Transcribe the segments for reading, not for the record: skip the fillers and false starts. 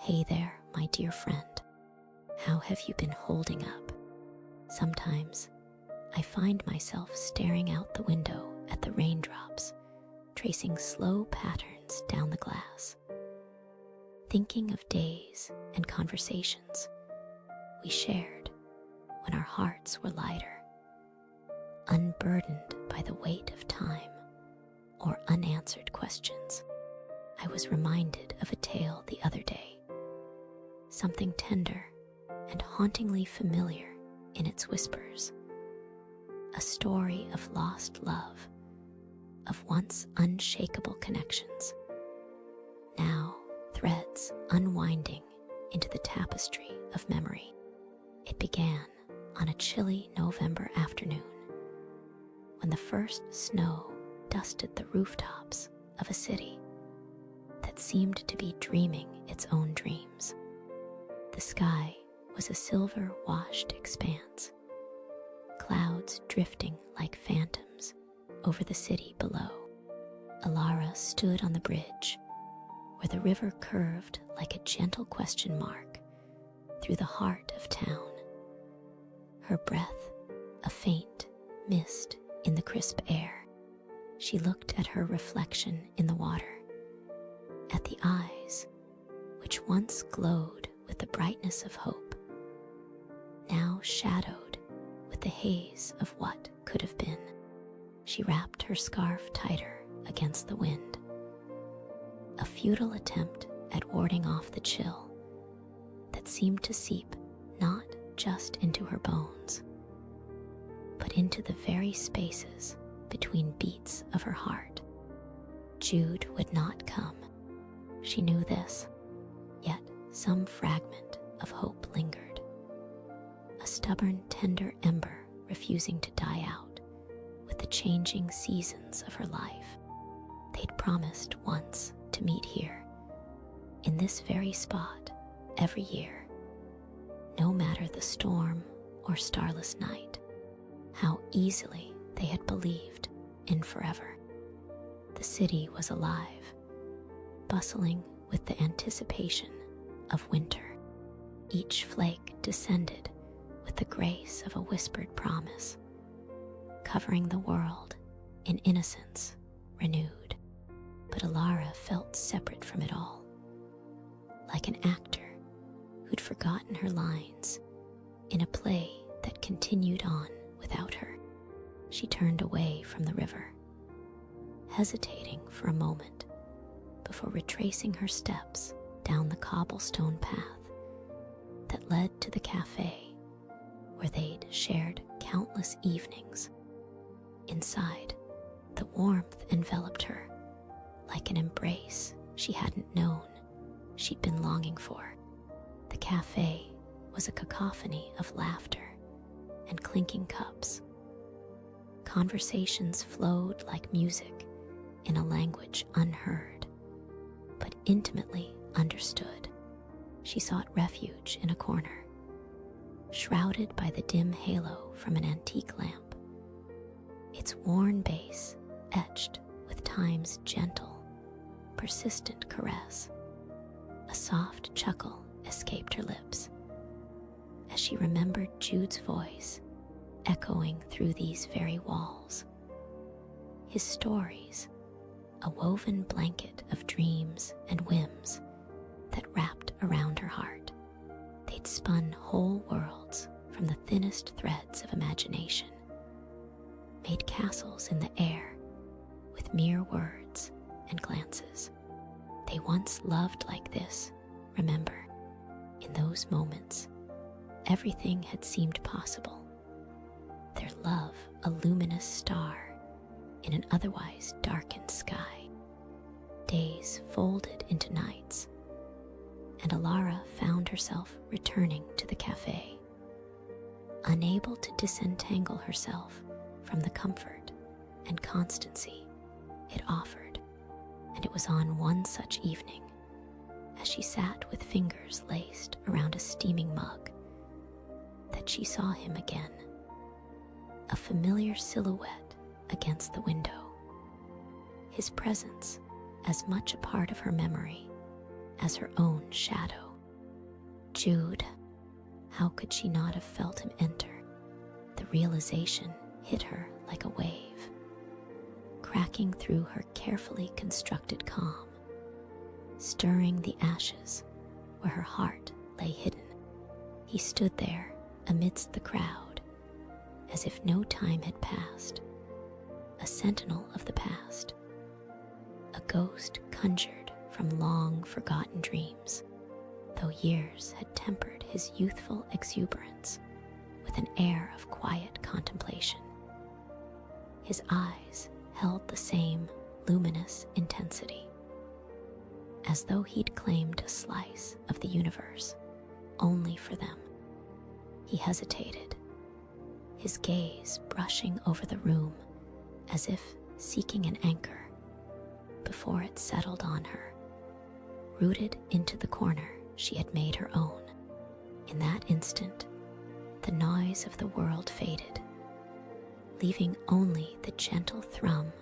Hey there, my dear friend. How have you been holding up? Sometimes I find myself staring out the window at the raindrops, tracing slow patterns down the glass, thinking of days and conversations we shared when our hearts were lighter, unburdened by the weight of time or unanswered questions. I was reminded of a tale the other day, something tender and hauntingly familiar in its whispers, a story of lost love, of once unshakable connections, now threads unwinding into the tapestry of memory. It began on a chilly November afternoon when the first snow dusted the rooftops of a city that seemed to be dreaming its own dreams. The sky was a silver-washed expanse, clouds drifting like phantoms over the city below. Alara stood on the bridge where the river curved like a gentle question mark through the heart of town. Her breath a faint mist in the crisp air. She looked at her reflection in the water, at the eyes which once glowed with the brightness of hope, now shadowed with the haze of what could have been. She wrapped her scarf tighter against the wind, a futile attempt at warding off the chill that seemed to seep not just into her bones, but into the very spaces between beats of her heart. Jude would not come. She knew this, yet some fragment of hope lingered, a stubborn, tender ember refusing to die out with the changing seasons of her life. They'd promised once to meet here, in this very spot, every year, no matter the storm or starless night. How easily they had believed in forever. The city was alive, bustling with the anticipation of winter. Each flake descended with the grace of a whispered promise, covering the world in innocence renewed. But Alara felt separate from it all, like an actor who'd forgotten her lines in a play that continued on without her. She turned away from the river, hesitating for a moment before retracing her steps down the cobblestone path that led to the cafe where they'd shared countless evenings. Inside, the warmth enveloped her like an embrace she hadn't known she'd been longing for. The cafe was a cacophony of laughter and clinking cups. Conversations flowed like music in a language unheard, but intimately understood. She sought refuge in a corner, shrouded by the dim halo from an antique lamp, its worn base etched with time's gentle, persistent caress. A soft chuckle escaped her lips as she remembered Jude's voice echoing through these very walls. His stories, a woven blanket of dreams and whims that wrapped around her heart. They'd spun whole worlds from the thinnest threads of imagination, made castles in the air with mere words and glances. They once loved like this, remember. In those moments, everything had seemed possible. Their love a luminous star in an otherwise darkened sky. Days folded into nights, and Alara found herself returning to the cafe, unable to disentangle herself from the comfort and constancy it offered. And it was on one such evening, as she sat with fingers laced around a steaming mug, that she saw him again, a familiar silhouette against the window, his presence as much a part of her memory as her own shadow. Jude, how could she not have felt him enter? The realization hit her like a wave, cracking through her carefully constructed calm, stirring the ashes where her heart lay hidden. He stood there amidst the crowd, as if no time had passed, a sentinel of the past, a ghost conjured from long forgotten dreams, though years had tempered his youthful exuberance with an air of quiet contemplation. His eyes held the same luminous intensity, as though he'd claimed a slice of the universe only for them. He hesitated, his gaze brushing over the room as if seeking an anchor, before it settled on her, rooted into the corner she had made her own. In that instant, the noise of the world faded, leaving only the gentle thrum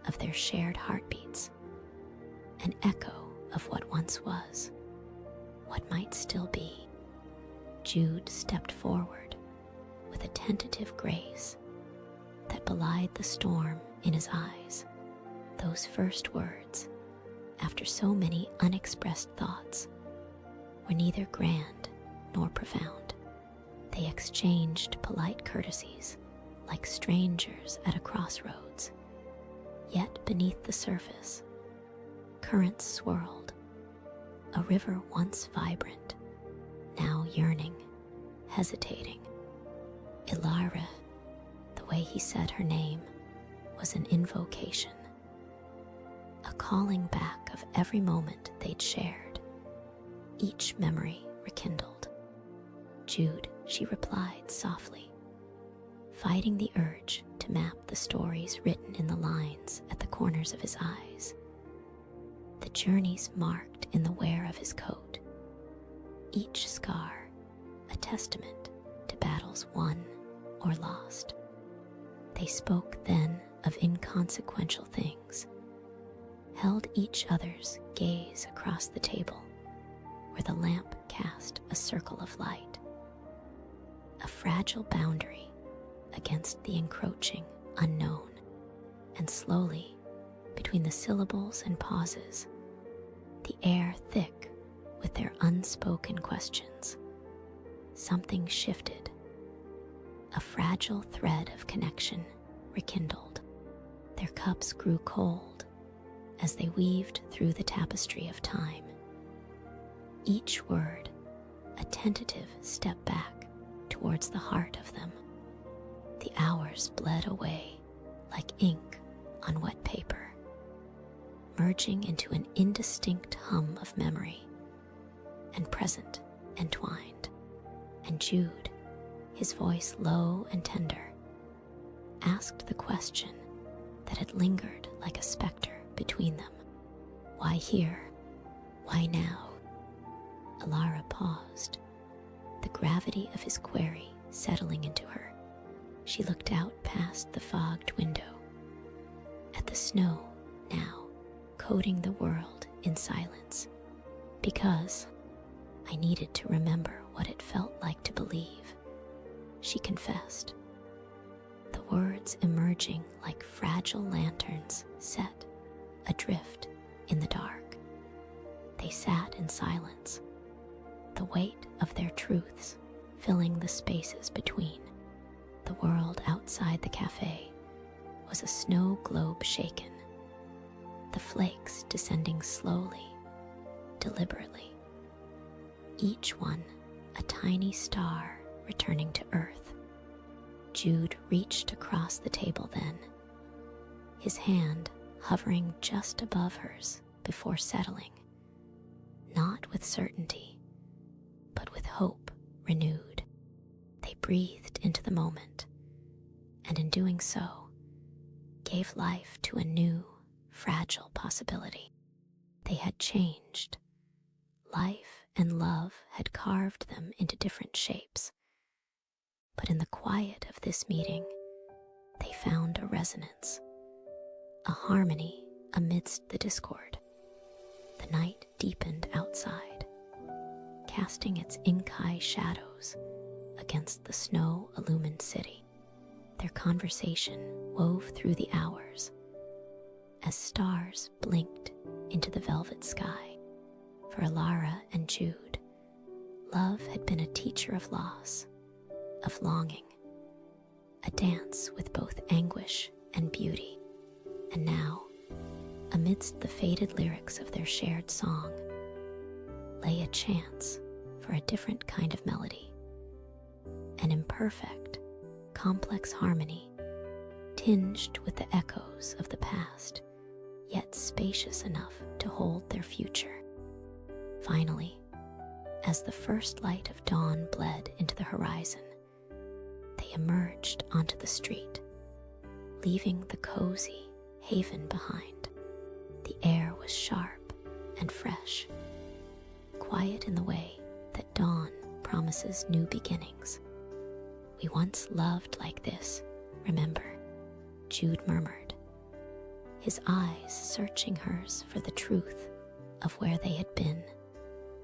of their shared heartbeats, an echo of what once was, what might still be. Jude stepped forward with a tentative grace that belied the storm in his eyes. Those first words, after so many unexpressed thoughts, were neither grand nor profound. They exchanged polite courtesies like strangers at a crossroads. Yet beneath the surface, currents swirled, a river once vibrant, now yearning, hesitating. Ilara, the way he said her name, was an invocation, a calling back of every moment they'd shared, each memory rekindled. Jude, she replied softly, fighting the urge to map the stories written in the lines at the corners of his eyes, the journeys marked in the wear of his coat, each scar a testament to battles won or lost. They spoke then of inconsequential things, held each other's gaze across the table where the lamp cast a circle of light, a fragile boundary against the encroaching unknown. And slowly, between the syllables and pauses, the air thick with their unspoken questions, something shifted. A fragile thread of connection rekindled. Their cups grew cold as they weaved through the tapestry of time. Each word a tentative step back towards the heart of them. The hours bled away like ink on wet paper, merging into an indistinct hum of memory and present entwined. And Jude, his voice low and tender, asked the question that had lingered like a specter between them. Why here? Why now? Ilara paused, the gravity of his query settling into her. She looked out past the fogged window, at the snow now coating the world in silence. Because I needed to remember what it felt like to believe, she confessed, the words emerging like fragile lanterns set adrift in the dark. They sat in silence, the weight of their truths filling the spaces between. The world outside the cafe was a snow globe shaken, the flakes descending slowly, deliberately, each one a tiny star returning to earth. Jude reached across the table then, his hand hovering just above hers before settling, not with certainty, but with hope renewed. They breathed into the moment, and in doing so, gave life to a new, fragile possibility. They had changed. Life and love had carved them into different shapes. But in the quiet of this meeting, they found a resonance, a harmony amidst the discord. The night deepened outside, casting its ink-high shadows against the snow-illumined city. Their conversation wove through the hours as stars blinked into the velvet sky. For Alara and Jude, love had been a teacher of loss, of longing, a dance with both anguish and beauty. And now, amidst the faded lyrics of their shared song, lay a chance for a different kind of melody, an imperfect, complex harmony tinged with the echoes of the past, yet spacious enough to hold their future. Finally, as the first light of dawn bled into the horizon, they emerged onto the street, leaving the cozy haven behind. The air was sharp and fresh, quiet in the way that dawn promises new beginnings. "We once loved like this, remember?" Jude murmured, his eyes searching hers for the truth of where they had been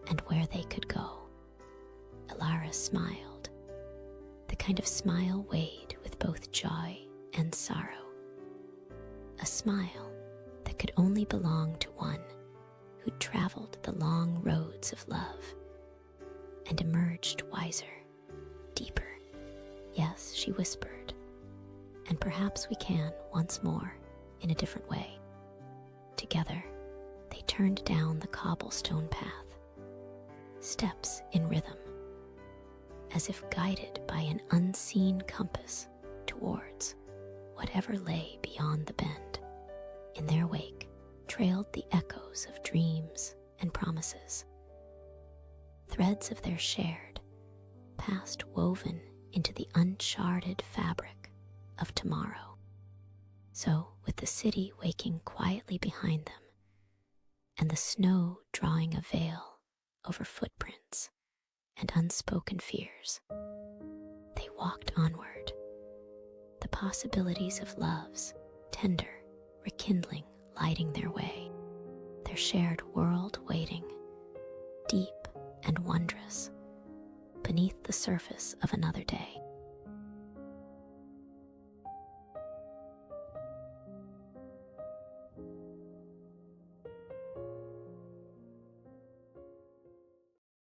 and where they could go. Alara smiled, the kind of smile weighed with both joy and sorrow, a smile that could only belong to one who'd traveled the long roads of love and emerged wiser, deeper. "Yes," she whispered, "and perhaps we can once more in a different way." Together, they turned down the cobblestone path, steps in rhythm, as if guided by an unseen compass towards whatever lay beyond the bend. In their wake trailed the echoes of dreams and promises, threads of their shared past woven into the uncharted fabric of tomorrow. So, with the city waking quietly behind them, and the snow drawing a veil over footprints and unspoken fears, they walked onward, the possibilities of love's tender rekindling lighting their way, their shared world waiting, deep and wondrous, beneath the surface of another day.